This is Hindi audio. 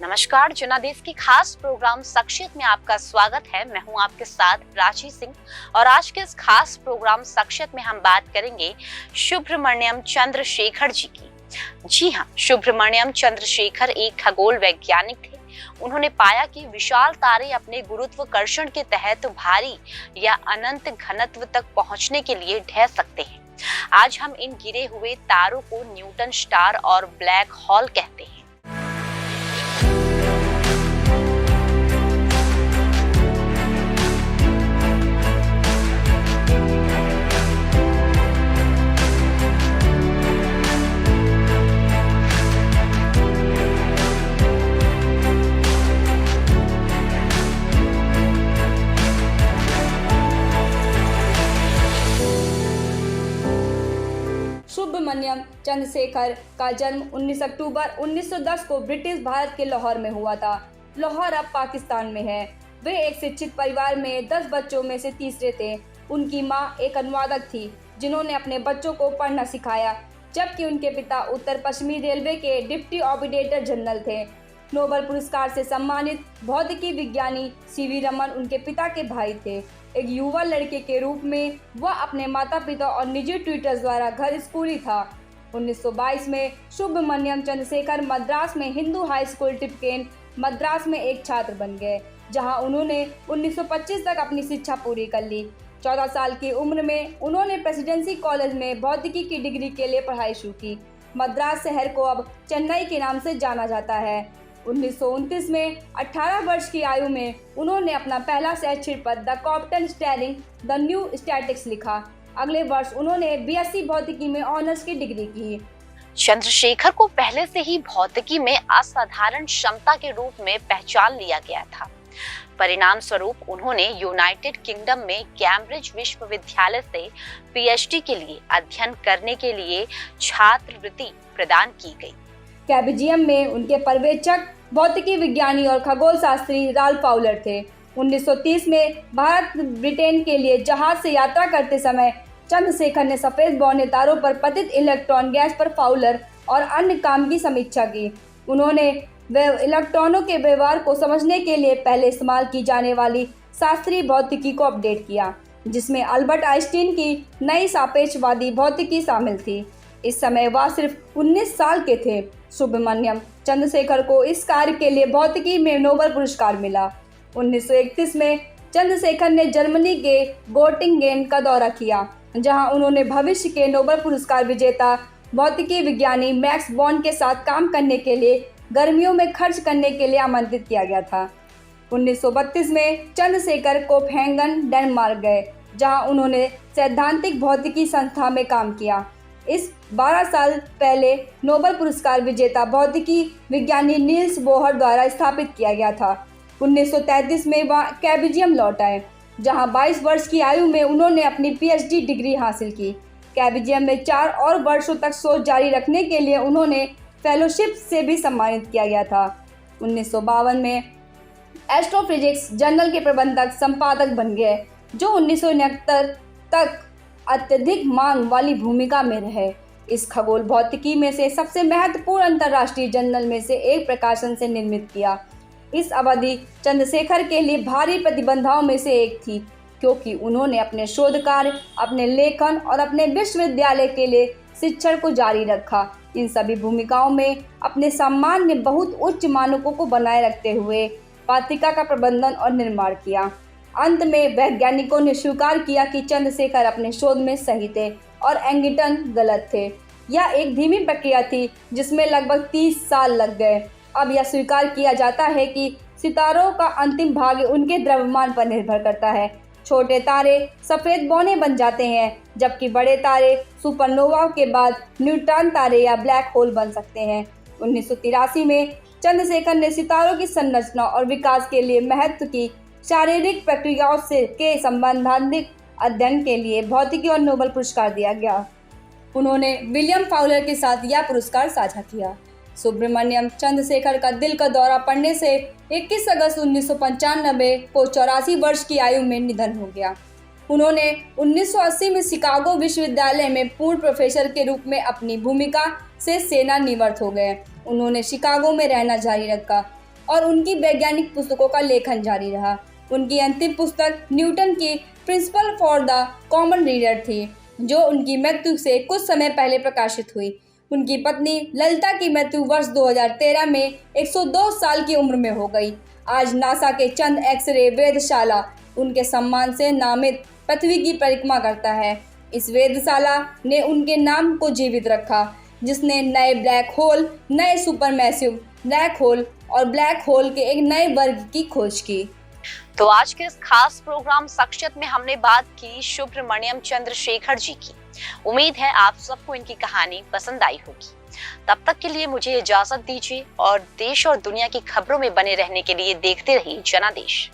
नमस्कार, जनादेश की खास प्रोग्राम शख्सियत में आपका स्वागत है। मैं हूं आपके साथ प्राची सिंह और आज के इस खास प्रोग्राम शख्सियत में हम बात करेंगे सुब्रमण्यम चंद्रशेखर जी की। जी हां, सुब्रमण्यम चंद्रशेखर एक खगोल वैज्ञानिक थे। उन्होंने पाया कि विशाल तारे अपने गुरुत्वाकर्षण के तहत भारी या अनंत घनत्व तक पहुंचने के लिए ढह सकते हैं। आज हम इन गिरे हुए तारों को न्यूटन स्टार और ब्लैक होल कहते हैं। सुब्रमण्यम चंद्रशेखर का जन्म 19 अक्टूबर 1910 को ब्रिटिश भारत के लाहौर में हुआ था। लाहौर अब पाकिस्तान में है। वे एक शिक्षित परिवार में 10 बच्चों में से तीसरे थे। उनकी मां एक अनुवादक थी जिन्होंने अपने बच्चों को पढ़ना सिखाया, जबकि उनके पिता उत्तर पश्चिमी रेलवे के डिप्टी ऑपरेटर जनरल थे। नोबेल पुरस्कार से सम्मानित भौतिकी विज्ञानी सीवी रमन उनके पिता के भाई थे। एक युवा लड़के के रूप में वह अपने माता पिता और निजी ट्यूटर्स द्वारा घर स्कूली था। 1922 में सुब्रमण्यम चंद्रशेखर मद्रास में हिंदू हाई स्कूल टिपकेन मद्रास में एक छात्र बन गए, जहां उन्होंने 1925 तक अपनी शिक्षा पूरी कर ली। 14 साल की उम्र में उन्होंने प्रेसिडेंसी कॉलेज में भौतिकी की डिग्री के लिए पढ़ाई शुरू की। मद्रास शहर को अब चेन्नई के नाम से जाना जाता है। 1929 में 18 वर्ष की आयु में उन्होंने अपना पहला शैक्षिक पद the captain steering the new statics लिखा। अगले वर्ष उन्होंने बीएससी भौतिकी में ऑनर्स की डिग्री की। चंद्रशेखर को पहले से ही भौतिकी में असाधारण क्षमता के रूप में पहचान लिया गया था। परिणाम स्वरूप उन्होंने यूनाइटेड किंगडम में कैम्ब्रिज विश्वविद्यालय से पीएचडी के लिए अध्ययन करने के लिए छात्रवृत्ति प्रदान की गई। कैम्ब्रिजियम में उनके पर्यवेक्षक भौतिकी विज्ञानी और खगोल शास्त्री राल्फ फाउलर थे। 1930 में भारत ब्रिटेन के लिए जहाज से यात्रा करते समय चंद्रशेखर ने सफेद बौने तारों पर पतित इलेक्ट्रॉन गैस पर फाउलर और अन्य काम की समीक्षा की। उन्होंने इलेक्ट्रॉनों के व्यवहार को समझने के लिए पहले इस्तेमाल की जाने वाली शास्त्रीय भौतिकी को अपडेट किया, जिसमें अल्बर्ट आइंस्टीन की नई सापेक्षवादी भौतिकी शामिल थी। इस समय वह सिर्फ 19 साल के थे। सुब्रमण्यम चंद्रशेखर को इस कार्य के लिए भौतिकी में नोबेल पुरस्कार मिला। 1931 में चंद्रशेखर ने जर्मनी के गोटिंगेन का दौरा किया, जहां उन्होंने भविष्य के नोबेल पुरस्कार विजेता भौतिकी विज्ञानी मैक्स बॉर्न के साथ काम करने के लिए गर्मियों में खर्च करने के लिए आमंत्रित किया गया था। 1932 में चंद्रशेखर कोपेनहेगन डेनमार्क गए, जहां उन्होंने सैद्धांतिक भौतिकी संस्था में काम किया। इस 12 साल पहले नोबेल पुरस्कार विजेता भौतिकी विज्ञानी नील्स बोहर द्वारा स्थापित किया गया था। 1933 में वह कैम्ब्रिजियम लौट आए, जहां 22 वर्ष की आयु में उन्होंने अपनी पीएचडी डिग्री हासिल की। कैम्ब्रिजियम में 4 और वर्षों तक शोध जारी रखने के लिए उन्होंने फेलोशिप से भी सम्मानित किया गया था। 1952 में एस्ट्रोफिजिक्स जर्नल के प्रबंधक संपादक बन गए, जो 1969 तक अत्यधिक मांग वाली भूमिका में रहे। इस खगोल भौतिकी में से सबसे महत्वपूर्ण अंतर्राष्ट्रीय जर्नल में से एक प्रकाशन से निर्मित किया। इस अवधि चंद्रशेखर के लिए भारी प्रतिबंधाओं में से एक थी, क्योंकि उन्होंने अपने शोध कार्य, अपने लेखन और अपने विश्वविद्यालय के लिए शिक्षण को जारी रखा। इन सभी भूमिकाओं में अपने सामान्य बहुत उच्च मानकों को बनाए रखते हुए पत्रिका का प्रबंधन और निर्माण किया। अंत में वैज्ञानिकों ने स्वीकार किया कि चंद्रशेखर अपने शोध में सही थे और एंगिटन गलत थे। यह एक धीमी प्रक्रिया थी जिसमें लगभग 30 साल लग गए। अब यह स्वीकार किया जाता है कि सितारों का अंतिम भाग्य उनके द्रव्यमान पर निर्भर करता है। छोटे तारे सफ़ेद बौने बन जाते हैं, जबकि बड़े तारे सुपरनोवा के बाद न्यूट्रॉन तारे या ब्लैक होल बन सकते हैं। 1983 में चंद्रशेखर ने सितारों की संरचना और विकास के लिए महत्व की शारीरिक प्रक्रियाओं से के संबंधित अध्ययन के लिए भौतिकी और नोबेल पुरस्कार दिया गया। उन्होंने विलियम फाउलर के साथ यह पुरस्कार साझा किया। सुब्रमण्यम चंद्रशेखर का दिल का दौरा पड़ने से 21 अगस्त 1995 को 84 वर्ष की आयु में निधन हो गया। उन्होंने 1980 में शिकागो विश्वविद्यालय में पूर्व प्रोफेसर के रूप में अपनी भूमिका से सेवानिवृत्त हो गए। उन्होंने शिकागो में रहना जारी रखा और उनकी वैज्ञानिक पुस्तकों का लेखन जारी रहा। उनकी अंतिम पुस्तक न्यूटन की principle for the common reader थी, जो उनकी मृत्यु से कुछ समय पहले प्रकाशित हुई। उनकी पत्नी ललिता की मृत्यु वर्ष 2013 में 102 साल की उम्र में हो गई। आज नासा के चंद एक्स-रे वेधशाला उनके सम्मान से नामित पृथ्वी की परिक्रमा करता है। इस वेधशाला ने उनके नाम को जीवित रखा, जिसने नए ब्लैक होल, नए सुपरमैसिव ब्लैक होल और ब्लैक होल के एक नए वर्ग की खोज की। तो आज के इस खास प्रोग्राम शख्सियत में हमने बात की सुब्रमण्यम चंद्रशेखर जी की। उम्मीद है आप सबको इनकी कहानी पसंद आई होगी। तब तक के लिए मुझे इजाजत दीजिए और देश और दुनिया की खबरों में बने रहने के लिए देखते रहिए जनादेश।